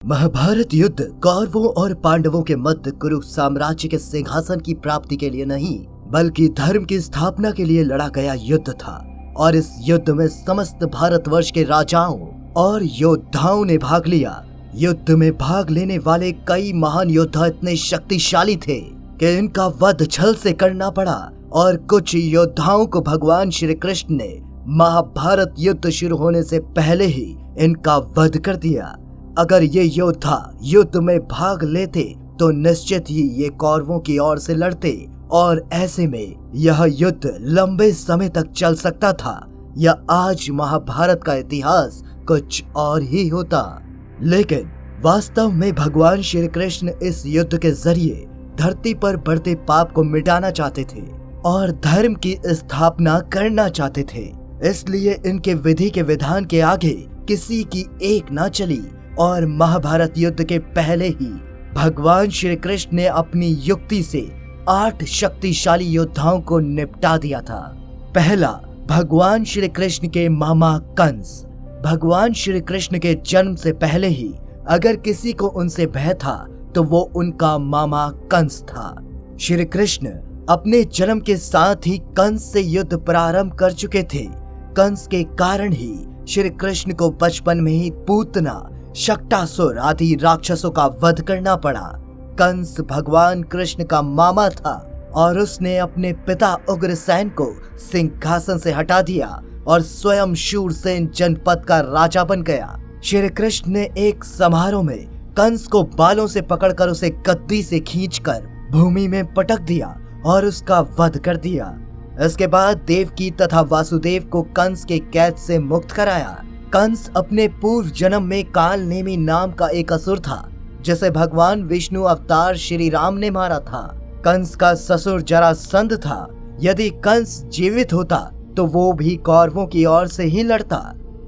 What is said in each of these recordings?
महाभारत युद्ध कौरवों और पांडवों के मध्य कुरु साम्राज्य के सिंहासन की प्राप्ति के लिए नहीं बल्कि धर्म की स्थापना के लिए लड़ा गया युद्ध था। और इस युद्ध में समस्त भारतवर्ष के राजाओं और योद्धाओं ने भाग लिया। युद्ध में भाग लेने वाले कई महान योद्धा इतने शक्तिशाली थे कि इनका वध छल से करना पड़ा और कुछ योद्धाओं को भगवान श्री कृष्ण ने महाभारत युद्ध शुरू होने से पहले ही इनका वध कर दिया। अगर ये योद्धा युद्ध में भाग लेते तो निश्चित ही ये कौरवों की ओर से लड़ते और ऐसे में यह युद्ध लंबे समय तक चल सकता था या आज महाभारत का इतिहास कुछ और ही होता। लेकिन वास्तव में भगवान श्री कृष्ण इस युद्ध के जरिए धरती पर बढ़ते पाप को मिटाना चाहते थे और धर्म की स्थापना करना चाहते थे। इसलिए इनके विधि के विधान के आगे किसी की एक ना चली और महाभारत युद्ध के पहले ही भगवान श्री कृष्ण ने अपनी युक्ति से 8 शक्तिशाली योद्धाओं को निपटा दिया था। पहला, भगवान श्री कृष्ण के मामा कंस। भगवान श्री कृष्ण के जन्म से पहले ही अगर किसी को उनसे भय था तो वो उनका मामा कंस था। श्री कृष्ण अपने जन्म के साथ ही कंस से युद्ध प्रारंभ कर चुके थे। कंस के कारण ही श्री कृष्ण को बचपन में ही पूतना, शक्टासुर आदि राक्षसों का वध करना पड़ा। कंस भगवान कृष्ण का मामा था और उसने अपने पिता उग्रसेन को सिंहासन से हटा दिया और स्वयं शूरसेन जनपद का राजा बन गया। श्री कृष्ण ने एक समारोह में कंस को बालों से पकड़कर उसे गद्दी से खींचकर भूमि में पटक दिया और उसका वध कर दिया। इसके बाद देवकी तथा वासुदेव को कंस के कैद से मुक्त कराया। कंस अपने पूर्व जन्म में काल नेमी नाम का एक असुर था जिसे भगवान विष्णु अवतार श्री राम ने मारा था। कंस का ससुर जरासंध था। यदि कंस जीवित होता तो वो भी कौरवों की ओर से ही लड़ता।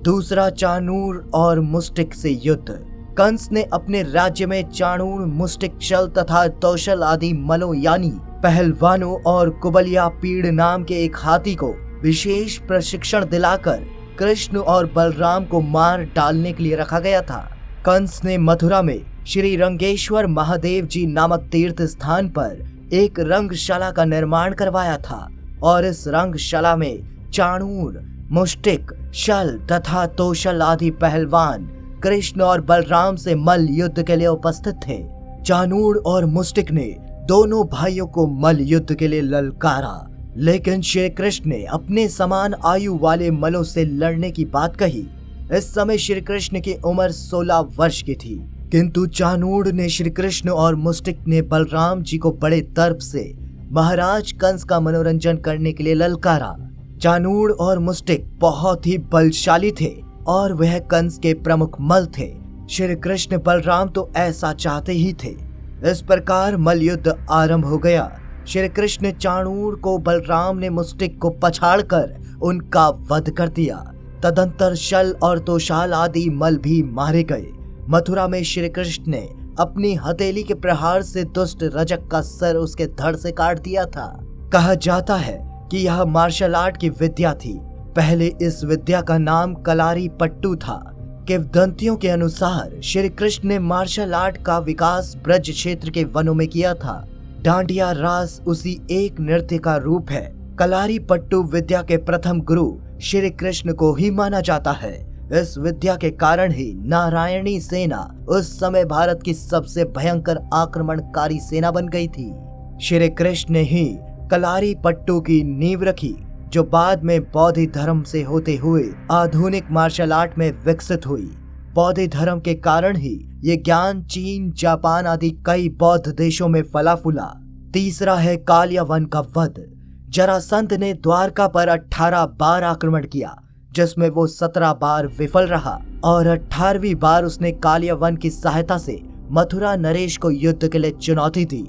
दूसरा, चाणूर और मुष्टिक से युद्ध। कंस ने अपने राज्य में चाणूर, मुष्टिक, शल तथा तौशल आदि मलों यानी पहलवानों और कुबलिया पीड़ नाम के एक हाथी को विशेष प्रशिक्षण दिलाकर कृष्ण और बलराम को मार डालने के लिए रखा गया था। कंस ने मथुरा में श्री रंगेश्वर महादेव जी नामक तीर्थ स्थान पर एक रंगशाला का निर्माण करवाया था और इस रंगशाला में चाणूर, मुष्टिक, शल तथा तोशल आदि पहलवान कृष्ण और बलराम से मल्ल युद्ध के लिए उपस्थित थे। चाणूर और मुष्टिक ने दोनों भाइयों को मल्ल युद्ध के लिए ललकारा, लेकिन श्री कृष्ण ने अपने समान आयु वाले मलों से लड़ने की बात कही। इस समय श्री कृष्ण की उम्र 16 वर्ष की थी, किंतु चाणूर ने श्री कृष्ण और मुष्टिक ने बलराम जी को बड़े दर्प से महाराज कंस का मनोरंजन करने के लिए ललकारा। चाणूर और मुष्टिक बहुत ही बलशाली थे और वह कंस के प्रमुख मल थे। श्री कृष्ण बलराम तो ऐसा चाहते ही थे। इस प्रकार मल्ल युद्ध आरंभ हो गया। श्री कृष्ण चाणूर को, बलराम ने मुष्टिक को पछाड़कर उनका वध कर दिया। तदंतर शल और तोशाल आदि मल भी मारे गए। मथुरा में श्री कृष्ण ने अपनी हथेली के प्रहार से दुष्ट रजक का सर उसके धड़ से काट दिया था। कहा जाता है कि यह मार्शल आर्ट की विद्या थी। पहले इस विद्या का नाम कलारी पट्टू था। किंवदंतियों के अनुसार श्री कृष्ण ने मार्शल आर्ट का विकास ब्रज क्षेत्र के वनों में किया था। डांडिया रास उसी एक नृत्य का रूप है। कलारी पट्टू विद्या के प्रथम गुरु श्री कृष्ण को ही माना जाता है। इस विद्या के कारण ही नारायणी सेना उस समय भारत की सबसे भयंकर आक्रमणकारी सेना बन गई थी। श्री कृष्ण ने ही कलारी पट्टू की नींव रखी जो बाद में बौद्ध धर्म से होते हुए आधुनिक मार्शल आर्ट में विकसित हुई। बौद्ध धर्म के कारण ही ये ज्ञान चीन, जापान आदि कई बौद्ध देशों में फला फूला। तीसरा है कालियावन का वध। जरासंध ने द्वारका पर 18 बार आक्रमण किया जिसमें वो 17 बार विफल रहा और 18वीं बार उसने कालियावन की सहायता से मथुरा नरेश को युद्ध के लिए चुनौती दी।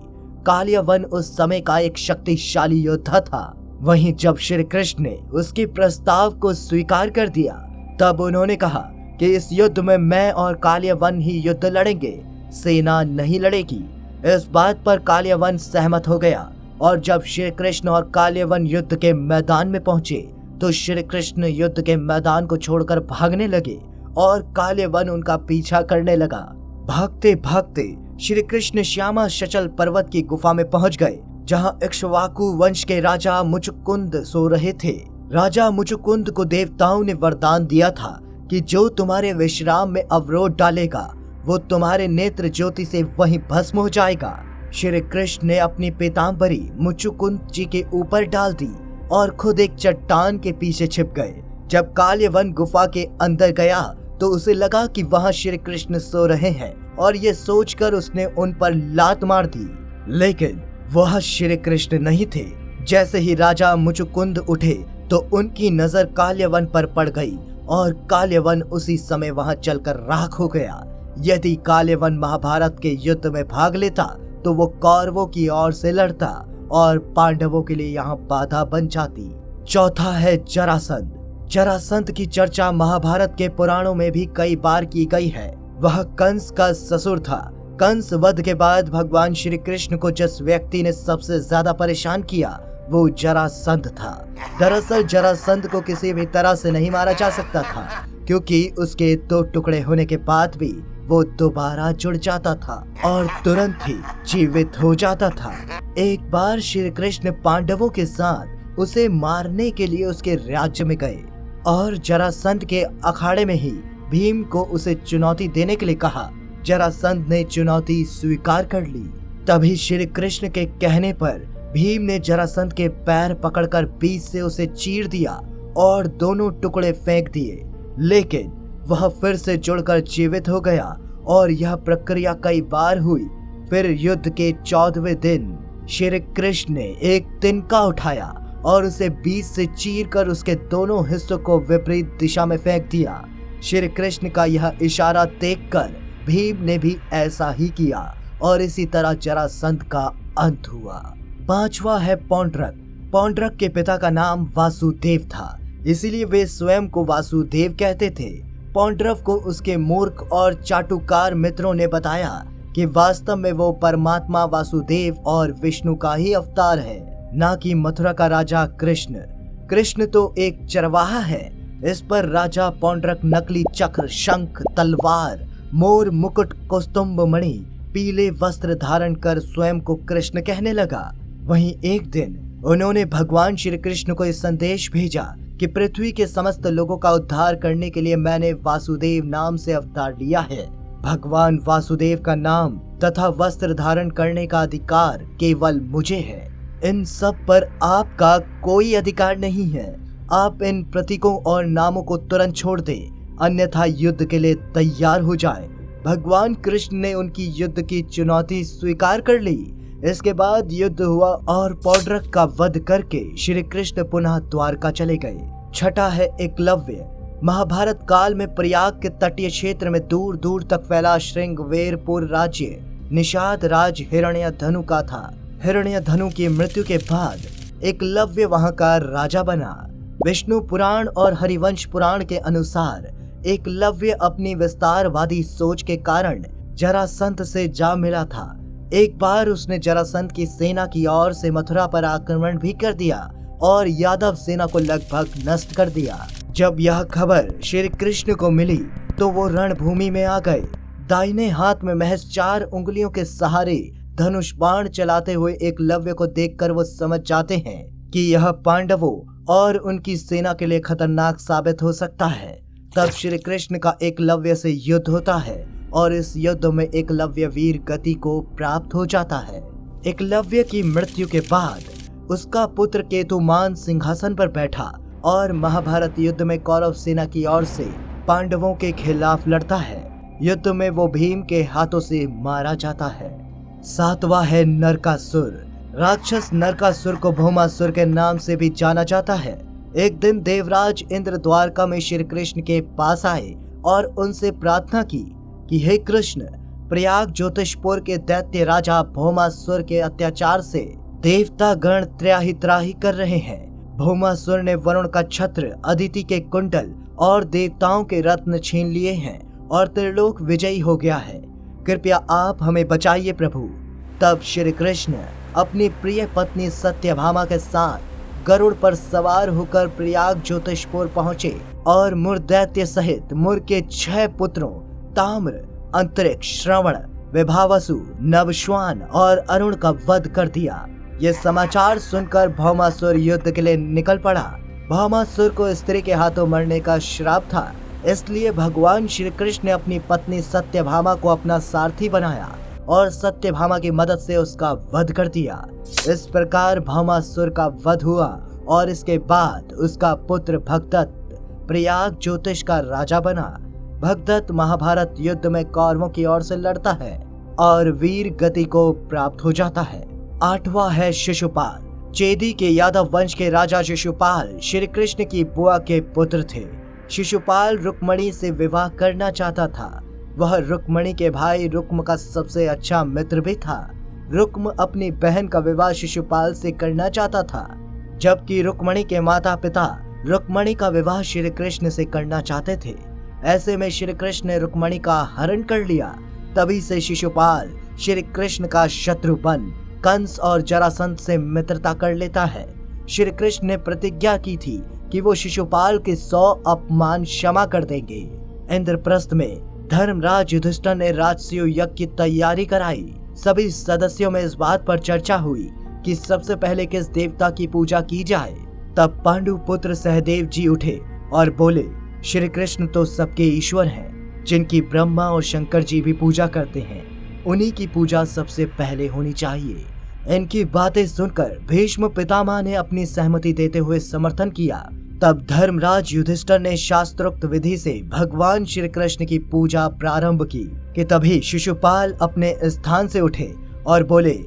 कालियावन उस समय का एक शक्तिशाली योद्धा था। वहीं जब श्री कृष्ण ने उसके प्रस्ताव को स्वीकार कर दिया तब उन्होंने कहा कि इस युद्ध में मैं और कालियावन ही युद्ध लड़ेंगे, सेना नहीं लड़ेगी। इस बात पर कालियावन सहमत हो गया और जब श्री कृष्ण और कालियावन युद्ध के मैदान में पहुंचे तो श्री कृष्ण युद्ध के मैदान को छोड़कर भागने लगे और कालियावन उनका पीछा करने लगा। भागते भागते श्री कृष्ण श्यामा शचल पर्वत की गुफा में पहुंच गए, जहां इक्ष्वाकु वंश के राजा मुचुकुंद सो रहे थे। राजा मुचुकुंद को देवताओं ने वरदान दिया था कि जो तुम्हारे विश्राम में अवरोध डालेगा वो तुम्हारे नेत्र ज्योति से वहीं भस्म हो जाएगा। श्री कृष्ण ने अपनी पीताम्बरी मुचुकुंद जी के ऊपर डाल दी और खुद एक चट्टान के पीछे छिप गए। जब काल्यवन गुफा के अंदर गया तो उसे लगा कि वहां श्री कृष्ण सो रहे हैं और ये सोचकर उसने उन पर लात मार दी, लेकिन वह श्री कृष्ण नहीं थे। जैसे ही राजा मुचुकुंद उठे तो उनकी नजर काल्यवन पर पड़ गई और काल्यवन उसी समय वहां चलकर राख हो गया। यदि काल्यवन महाभारत के युद्ध में भाग लेता तो वो कौरवों की ओर से लड़ता और पांडवों के लिए यहाँ बाधा बन जाती। चौथा है जरासंध। जरासंध की चर्चा महाभारत के पुराणों में भी कई बार की गई है। वह कंस का ससुर था। कंस वध के बाद भगवान श्री कृष्ण को जिस व्यक्ति ने सबसे ज्यादा परेशान किया वो जरासंध था। दरअसल जरासंध को किसी भी तरह से नहीं मारा जा सकता था, क्योंकि उसके 2 टुकड़े होने के बाद भी वो दोबारा जुड़ जाता था और तुरंत ही जीवित हो जाता था। एक बार श्री कृष्ण पांडवों के साथ उसे मारने के लिए उसके राज्य में गए और जरासंध के अखाड़े में ही भीम को उसे चुनौती देने के लिए कहा। जरासंध ने चुनौती स्वीकार कर ली। तभी श्री कृष्ण के कहने पर भीम ने जरासंध के पैर पकड़कर बीच से उसे चीर दिया और दोनों टुकड़े फेंक दिए, लेकिन वह फिर से जुड़कर जीवित हो गया और यह प्रक्रिया कई बार हुई। फिर युद्ध के 14वें दिन श्री कृष्ण ने एक तिनका उठाया और उसे बीच से चीरकर उसके दोनों हिस्सों को विपरीत दिशा में फेंक दिया। श्री कृष्ण का यह इशारा देखकर भीम ने भी ऐसा ही किया और इसी तरह जरासंध का अंत हुआ। 5वां है पौंड्रक। पौंड्रक के पिता का नाम वासुदेव था, इसीलिए वे स्वयं को वासुदेव कहते थे। पौंड्रक को उसके मूर्ख और चाटुकार मित्रों ने बताया कि वास्तव में वो परमात्मा वासुदेव और विष्णु का ही अवतार है, ना कि मथुरा का राजा कृष्ण। कृष्ण तो एक चरवाहा है। इस पर राजा पौंड्रक नकली चक्र, शंख, तलवार, मोर मुकुट, कौस्तुभ मणि, पीले वस्त्र धारण कर स्वयं को कृष्ण कहने लगा। वहीं एक दिन उन्होंने भगवान श्री कृष्ण को इस संदेश भेजा कि पृथ्वी के समस्त लोगों का उद्धार करने के लिए मैंने वासुदेव नाम से अवतार लिया है। भगवान वासुदेव का नाम तथा वस्त्र धारण करने का अधिकार केवल मुझे है। इन सब पर आपका कोई अधिकार नहीं है। आप इन प्रतीकों और नामों को तुरंत छोड़ दें, अन्यथा युद्ध के लिए तैयार हो जाएं। भगवान कृष्ण ने उनकी युद्ध की चुनौती स्वीकार कर ली। इसके बाद युद्ध हुआ और पौंड्रक का वध करके श्री कृष्ण पुनः द्वारका चले गए। छठा है एकलव्य। महाभारत काल में प्रयाग के तटीय क्षेत्र में दूर दूर तक फैला श्रृंगवेरपुर राज्य निषाद राज हिरण्यधनु का था। हिरण्यधनु की मृत्यु के बाद एकलव्य वहां का राजा बना। विष्णु पुराण और हरिवंश पुराण के अनुसार एकलव्य अपनी विस्तारवादी सोच के कारण जरासंध से जा मिला था। एक बार उसने जरासंध की सेना की ओर से मथुरा पर आक्रमण भी कर दिया और यादव सेना को लगभग नष्ट कर दिया। जब यह खबर श्री कृष्ण को मिली तो वो रणभूमि में आ गए। दाहिने हाथ में महज 4 उंगलियों के सहारे धनुष बाण चलाते हुए एकलव्य को देखकर वो समझ जाते हैं कि यह पांडवों और उनकी सेना के लिए खतरनाक साबित हो सकता है। तब श्री कृष्ण का एकलव्य से युद्ध होता है और इस युद्ध में एकलव्य वीर गति को प्राप्त हो जाता है। एकलव्य की मृत्यु के बाद उसका पुत्र केतुमान सिंहासन पर बैठा और महाभारत युद्ध में कौरव सेना की ओर से पांडवों के खिलाफ लड़ता है। युद्ध में वो भीम के हाथों से मारा जाता है। 7वां है नरकासुर। राक्षस नरकासुर को भौमासुर के नाम से भी जाना जाता है। एक दिन देवराज इंद्र द्वारका में श्री कृष्ण के पास आए और उनसे प्रार्थना की कि हे कृष्ण, प्रयाग ज्योतिषपुर के दैत्य राजा भौमासुर के अत्याचार से देवता गण त्राहि त्राहि कर रहे हैं। भौमासुर ने वरुण का छत्र, अदिति के कुंडल और देवताओं के रत्न छीन लिए हैं और त्रिलोक विजयी हो गया है। कृपया आप हमें बचाइए प्रभु। तब श्री कृष्ण अपनी प्रिय पत्नी सत्यभामा के साथ गरुड़ पर सवार होकर प्रयाग ज्योतिषपुर पहुंचे और मुर दैत्य सहित मुर के 6 पुत्रों ताम्र, अंतरिक्ष, श्रवण, विभावसु, नवश्वान और अरुण का वध कर दिया। ये समाचार सुनकर भौमासुर युद्ध के लिए निकल पड़ा। भौमासुर को स्त्री के हाथों मरने का श्राप था, इसलिए भगवान श्री कृष्ण ने अपनी पत्नी सत्यभामा को अपना सारथी बनाया और सत्यभामा की मदद से उसका वध कर दिया। इस प्रकार भौमासुर का वध हुआ और इसके बाद उसका पुत्र भगदत्त प्रयाग ज्योतिष का राजा बना। भगदत्त महाभारत युद्ध में कौरवों की ओर से लड़ता है और वीर गति को प्राप्त हो जाता है। 8वां है शिशुपाल। चेदी के यादव वंश के राजा शिशुपाल श्री कृष्ण की बुआ के पुत्र थे। शिशुपाल रुक्मणी से विवाह करना चाहता था। वह रुक्मणी के भाई रुक्म का सबसे अच्छा मित्र भी था। रुक्म अपनी बहन का विवाह शिशुपाल से करना चाहता था, जबकि रुक्मणी के माता पिता रुक्मणी का विवाह श्री कृष्ण से करना चाहते थे। ऐसे में श्री कृष्ण ने रुक्मणी का हरण कर लिया। तभी से शिशुपाल श्री कृष्ण का शत्रु बन कंस और जरासंध से मित्रता कर लेता है। श्री कृष्ण ने प्रतिज्ञा की थी कि वो शिशुपाल के 100 अपमान क्षमा कर देंगे। इंद्रप्रस्थ में धर्मराज युधिष्ठिर ने राजसूय यज्ञ की तैयारी कराई। सभी सदस्यों में इस बात पर चर्चा हुई कि सबसे पहले किस देवता की पूजा की जाए। तब पांडु पुत्र सहदेव जी उठे और बोले, श्री कृष्ण तो सबके ईश्वर हैं, जिनकी ब्रह्मा और शंकर जी भी पूजा करते हैं। उन्हीं की पूजा सबसे पहले होनी चाहिए। इनकी बातें सुनकर भीष्म पितामह ने अपनी सहमति देते हुए समर्थन किया। तब धर्मराज युधिष्ठिर ने शास्त्रोक्त विधि से भगवान श्री कृष्ण की पूजा प्रारंभ की कि तभी शिशुपाल अपने स्थान से उठे और बोले,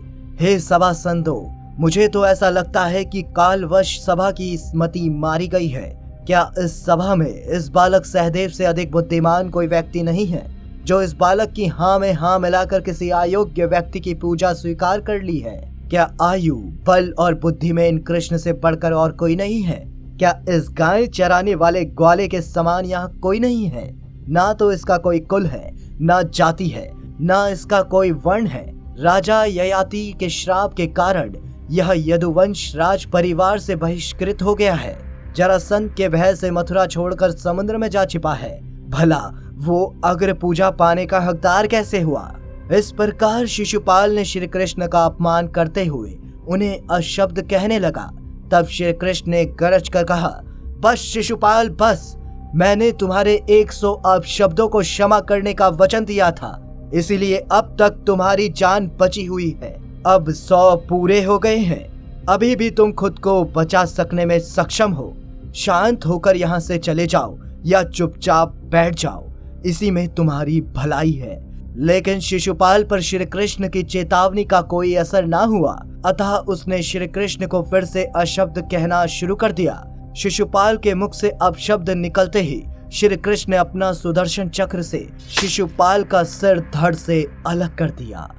हे सभासदों, मुझे तो ऐसा लगता है कि कालवश सभा की स्मृति मारी गई है। क्या इस सभा में इस बालक सहदेव से अधिक बुद्धिमान कोई व्यक्ति नहीं है, जो इस बालक की हाँ में हाँ मिलाकर किसी अयोग्य व्यक्ति की पूजा स्वीकार कर ली है? क्या आयु, बल और बुद्धि में इन कृष्ण से बढ़कर और कोई नहीं है? क्या इस गाय चराने वाले ग्वाले के समान यहाँ कोई नहीं है? ना तो इसका कोई कुल है, ना जाति है, ना इसका कोई वर्ण है। राजा ययाति के श्राप के कारण यह यदुवंश राज परिवार से बहिष्कृत हो गया है। जरासंध के भय से मथुरा छोड़कर समुद्र में जा छिपा है। भला वो अग्र पूजा पाने का हकदार कैसे हुआ? इस प्रकार शिशुपाल ने श्री कृष्ण का अपमान करते हुए उन्हें अशब्द कहने लगा। तब श्री कृष्ण ने गरज कर कहा, बस शिशुपाल बस, मैंने तुम्हारे 100 अपशब्दों को क्षमा करने का वचन दिया था, इसीलिए अब तक तुम्हारी जान बची हुई है। अब 100 पूरे हो गए हैं, अभी भी तुम खुद को बचा सकने में सक्षम हो। शांत होकर यहाँ से चले जाओ या चुपचाप बैठ जाओ, इसी में तुम्हारी भलाई है। लेकिन शिशुपाल पर श्री कृष्ण की चेतावनी का कोई असर ना हुआ, अतः उसने श्री कृष्ण को फिर से अशब्द कहना शुरू कर दिया। शिशुपाल के मुख से अपशब्द निकलते ही श्री कृष्ण ने अपना सुदर्शन चक्र से शिशुपाल का सिर धड़ से अलग कर दिया।